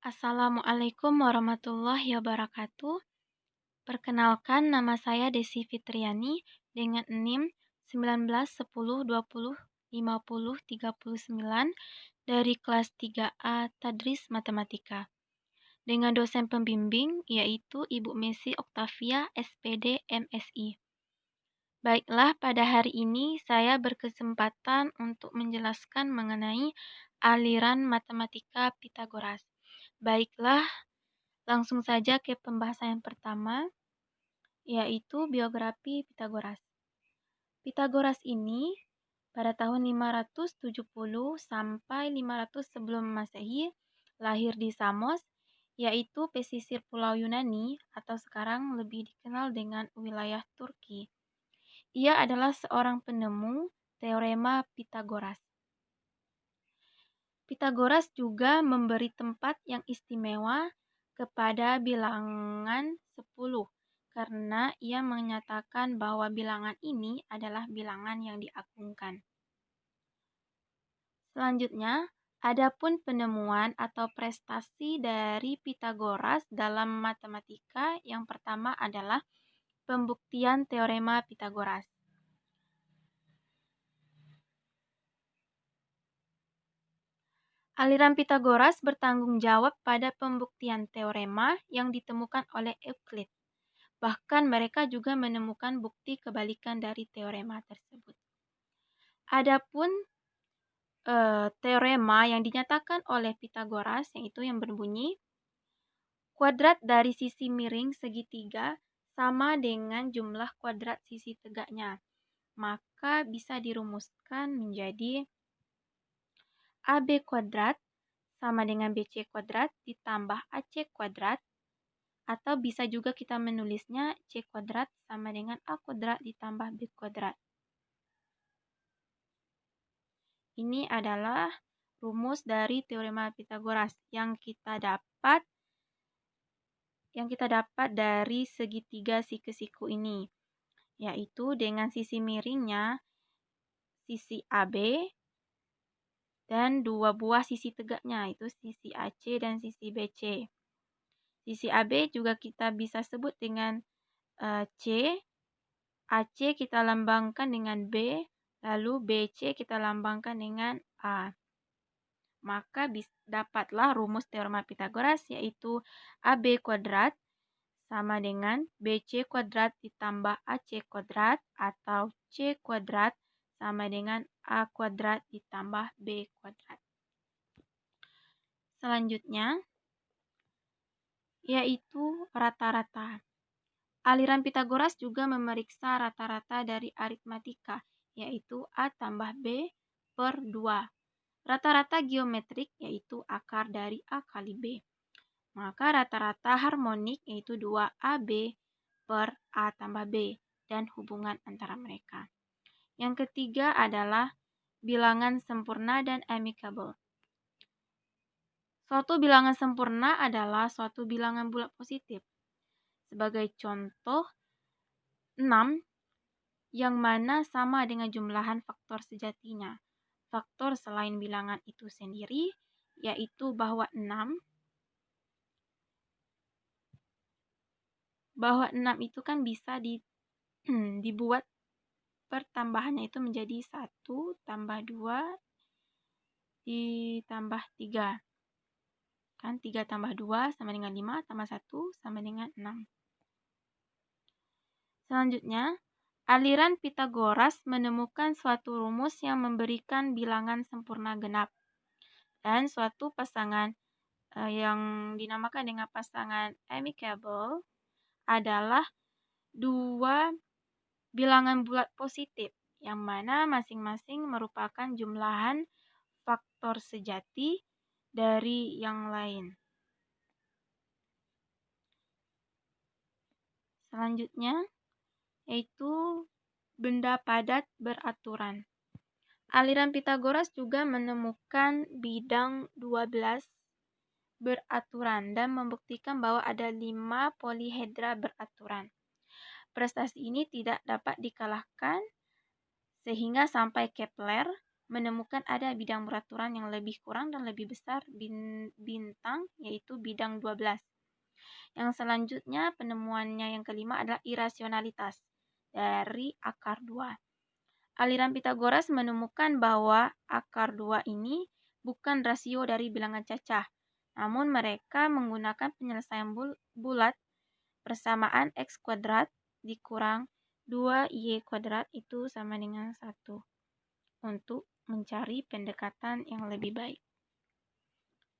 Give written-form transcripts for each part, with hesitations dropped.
Assalamualaikum warahmatullahi wabarakatuh. Perkenalkan, nama saya Desi Fitriani dengan NIM 19 10 20 50 39 dari kelas 3A Tadris Matematika dengan dosen pembimbing yaitu Ibu Messi Oktavia SPD MSI. Baiklah, pada hari ini saya berkesempatan untuk menjelaskan mengenai aliran matematika Pitagoras. Baiklah, langsung saja ke pembahasan yang pertama, yaitu biografi Pitagoras. Pitagoras ini pada tahun 570 sampai 500 sebelum Masehi lahir di Samos, yaitu pesisir Pulau Yunani atau sekarang lebih dikenal dengan wilayah Turki. Ia adalah seorang penemu teorema Pitagoras. Pitagoras juga memberi tempat yang istimewa kepada bilangan 10 karena ia menyatakan bahwa bilangan ini adalah bilangan yang diagungkan. Selanjutnya, adapun penemuan atau prestasi dari Pitagoras dalam matematika yang pertama adalah pembuktian teorema Pitagoras. Aliran Pitagoras bertanggung jawab pada pembuktian teorema yang ditemukan oleh Euclid. Bahkan mereka juga menemukan bukti kebalikan dari teorema tersebut. Adapun teorema yang dinyatakan oleh Pitagoras yaitu yang berbunyi kuadrat dari sisi miring segitiga sama dengan jumlah kuadrat sisi tegaknya. Maka bisa dirumuskan menjadi AB kuadrat sama dengan BC kuadrat ditambah AC kuadrat, atau bisa juga kita menulisnya C kuadrat sama dengan A kuadrat ditambah B kuadrat. Ini adalah rumus dari teorema Pitagoras yang kita dapat dari segitiga siku-siku ini, yaitu dengan sisi miringnya sisi AB dan dua buah sisi tegaknya, yaitu sisi AC dan sisi BC. Sisi AB juga kita bisa sebut dengan C, AC kita lambangkan dengan B, lalu BC kita lambangkan dengan A. Maka dapatlah rumus teorema Pitagoras yaitu AB kuadrat sama dengan BC kuadrat ditambah AC kuadrat atau C kuadrat sama dengan A kuadrat ditambah B kuadrat. Selanjutnya, yaitu rata-rata. Aliran Pitagoras juga memeriksa rata-rata dari aritmatika, yaitu A tambah B per 2. Rata-rata geometrik, yaitu akar dari A kali B. Maka rata-rata harmonik, yaitu 2AB per A tambah B, dan hubungan antara mereka. Yang ketiga adalah bilangan sempurna dan amicable. Suatu bilangan sempurna adalah suatu bilangan bulat positif. Sebagai contoh, 6 yang mana sama dengan jumlahan faktor sejatinya. Faktor selain bilangan itu sendiri, yaitu bahwa 6 itu kan bisa dibuat pertambahannya itu menjadi 1 tambah 2 ditambah 3. Kan 3 tambah 2 sama dengan 5 tambah 1 sama dengan 6. Selanjutnya, aliran Pitagoras menemukan suatu rumus yang memberikan bilangan sempurna genap. Dan suatu pasangan yang dinamakan dengan pasangan amicable adalah dua bilangan bulat positif yang mana masing-masing merupakan jumlahan faktor sejati dari yang lain. Selanjutnya, yaitu benda padat beraturan. Aliran Pitagoras juga menemukan bidang 12 beraturan dan membuktikan bahwa ada 5 polihedra beraturan. Prestasi ini tidak dapat dikalahkan sehingga sampai Kepler menemukan ada bidang peraturan yang lebih kurang dan lebih besar bintang, yaitu bidang 12. Yang selanjutnya, penemuannya yang kelima adalah irasionalitas dari akar 2. Aliran Pitagoras menemukan bahwa akar 2 ini bukan rasio dari bilangan cacah, namun mereka menggunakan penyelesaian bulat persamaan x kuadrat dikurang 2y kuadrat itu sama dengan 1 untuk mencari pendekatan yang lebih baik.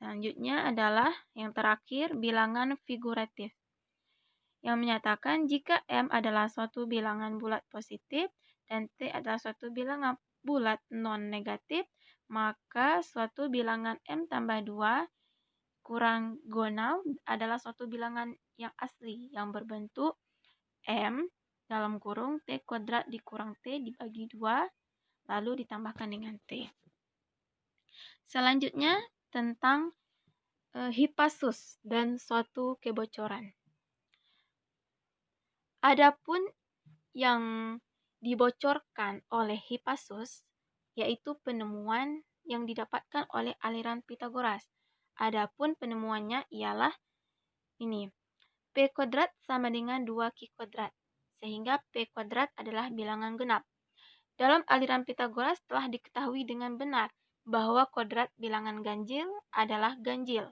Selanjutnya adalah yang terakhir, bilangan figuratif, yang menyatakan jika M adalah suatu bilangan bulat positif dan T adalah suatu bilangan bulat non-negatif, maka suatu bilangan M tambah 2 kurang gonal adalah suatu bilangan yang asli yang berbentuk M dalam kurung T kuadrat dikurang T dibagi 2 lalu ditambahkan dengan T. Selanjutnya tentang Hippasus dan suatu kebocoran. Adapun yang dibocorkan oleh Hippasus yaitu penemuan yang didapatkan oleh aliran Pitagoras. Adapun penemuannya ialah ini. P kuadrat sama dengan 2Q kuadrat, sehingga P kuadrat adalah bilangan genap. Dalam aliran Pitagoras telah diketahui dengan benar bahwa kuadrat bilangan ganjil adalah ganjil,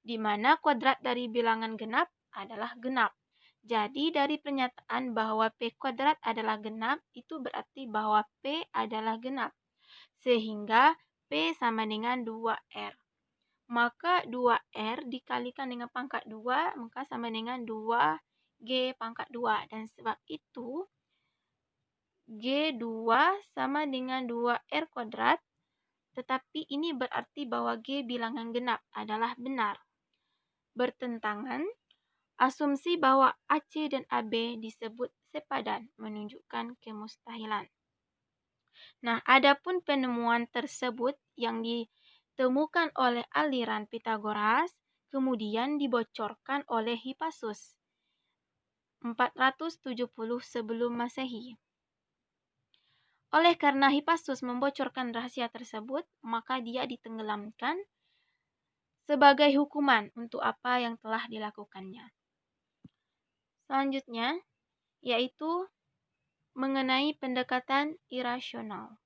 di mana kuadrat dari bilangan genap adalah genap. Jadi dari pernyataan bahwa P kuadrat adalah genap, itu berarti bahwa P adalah genap. Sehingga P sama dengan 2R. Maka 2R dikalikan dengan pangkat 2, maka sama dengan 2G pangkat 2. Dan sebab itu, G2 sama dengan 2R kuadrat, tetapi ini berarti bahwa G bilangan genap adalah benar. Bertentangan, asumsi bahwa AC dan AB disebut sepadan menunjukkan kemustahilan. Nah, adapun penemuan tersebut yang ditemukan oleh aliran Pitagoras kemudian dibocorkan oleh Hippasus 470 sebelum Masehi. Oleh karena Hippasus membocorkan rahasia tersebut, maka dia ditenggelamkan sebagai hukuman untuk apa yang telah dilakukannya. Selanjutnya, yaitu mengenai pendekatan irasional.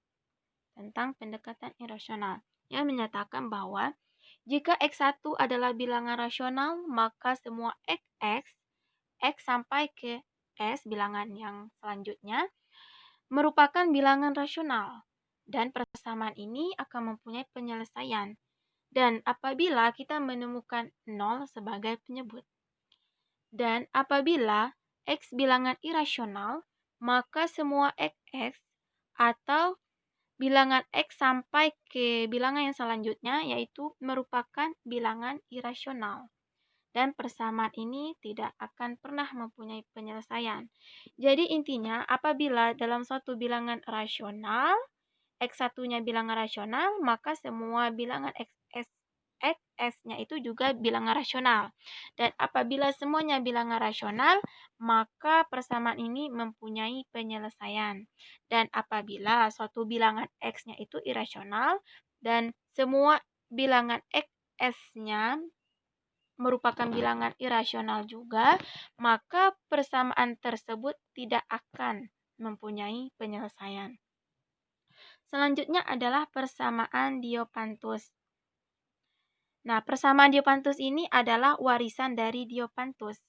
Tentang pendekatan irasional, yang menyatakan bahwa jika X1 adalah bilangan rasional, maka semua X sampai ke S, bilangan yang selanjutnya, merupakan bilangan rasional. Dan persamaan ini akan mempunyai penyelesaian. Dan apabila kita menemukan 0 sebagai penyebut. Dan apabila X bilangan irasional, maka semua X atau bilangan X sampai ke bilangan yang selanjutnya yaitu merupakan bilangan irasional. Dan persamaan ini tidak akan pernah mempunyai penyelesaian. Jadi intinya apabila dalam suatu bilangan rasional, X1-nya bilangan rasional, maka semua bilangan XS-nya itu juga bilangan rasional. Dan apabila semuanya bilangan rasional, maka persamaan ini mempunyai penyelesaian. Dan apabila suatu bilangan X-nya itu irasional dan semua bilangan XS-nya merupakan bilangan irasional juga, maka persamaan tersebut tidak akan mempunyai penyelesaian. Selanjutnya adalah persamaan Diopantus. Nah, persamaan Diopantus ini adalah warisan dari Diopantus.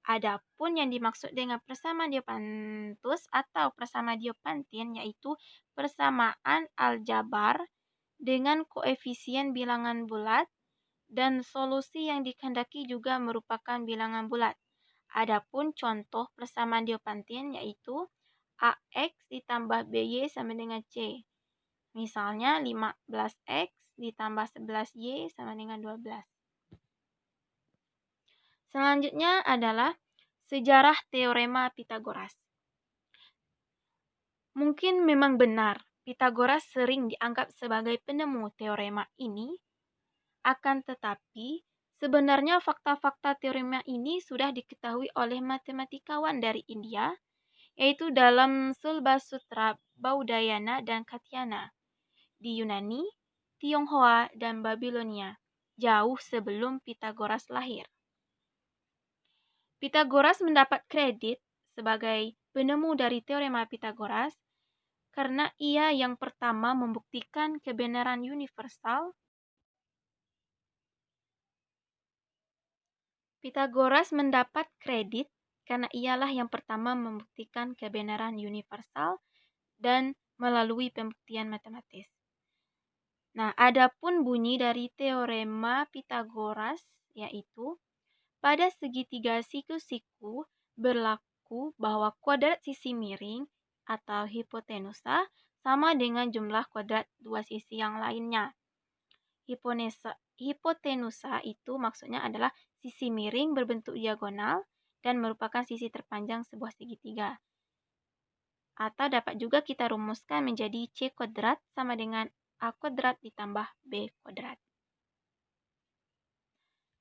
Adapun yang dimaksud dengan persamaan Diopantus atau persamaan Diopantin yaitu persamaan aljabar dengan koefisien bilangan bulat dan solusi yang dikehendaki juga merupakan bilangan bulat. Adapun contoh persamaan Diopantin yaitu AX ditambah BY sama dengan C. Misalnya 15X ditambah 11Y sama dengan 12. Selanjutnya adalah sejarah teorema Pitagoras. Mungkin memang benar, Pitagoras sering dianggap sebagai penemu teorema ini, akan tetapi sebenarnya fakta-fakta teorema ini sudah diketahui oleh matematikawan dari India, yaitu dalam Sulbasutra, Baudayana, dan Katyana. di Yunani, Tionghoa, dan Babilonia, jauh sebelum Pitagoras lahir. Pitagoras mendapat kredit sebagai penemu dari teorema Pitagoras karena ia yang pertama membuktikan kebenaran universal. Pitagoras mendapat kredit karena ialah yang pertama membuktikan kebenaran universal dan melalui pembuktian matematis. Nah, adapun bunyi dari teorema Pitagoras yaitu pada segitiga siku-siku berlaku bahwa kuadrat sisi miring atau hipotenusa sama dengan jumlah kuadrat dua sisi yang lainnya. Hipotenusa itu maksudnya adalah sisi miring berbentuk diagonal dan merupakan sisi terpanjang sebuah segitiga. Atau dapat juga kita rumuskan menjadi C kuadrat sama dengan A kuadrat ditambah B kuadrat.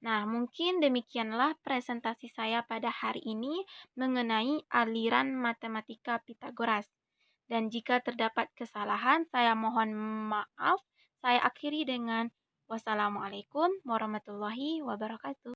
Nah, mungkin demikianlah presentasi saya pada hari ini mengenai aliran matematika Pitagoras. Dan jika terdapat kesalahan, saya mohon maaf. Saya akhiri dengan wassalamualaikum warahmatullahi wabarakatuh.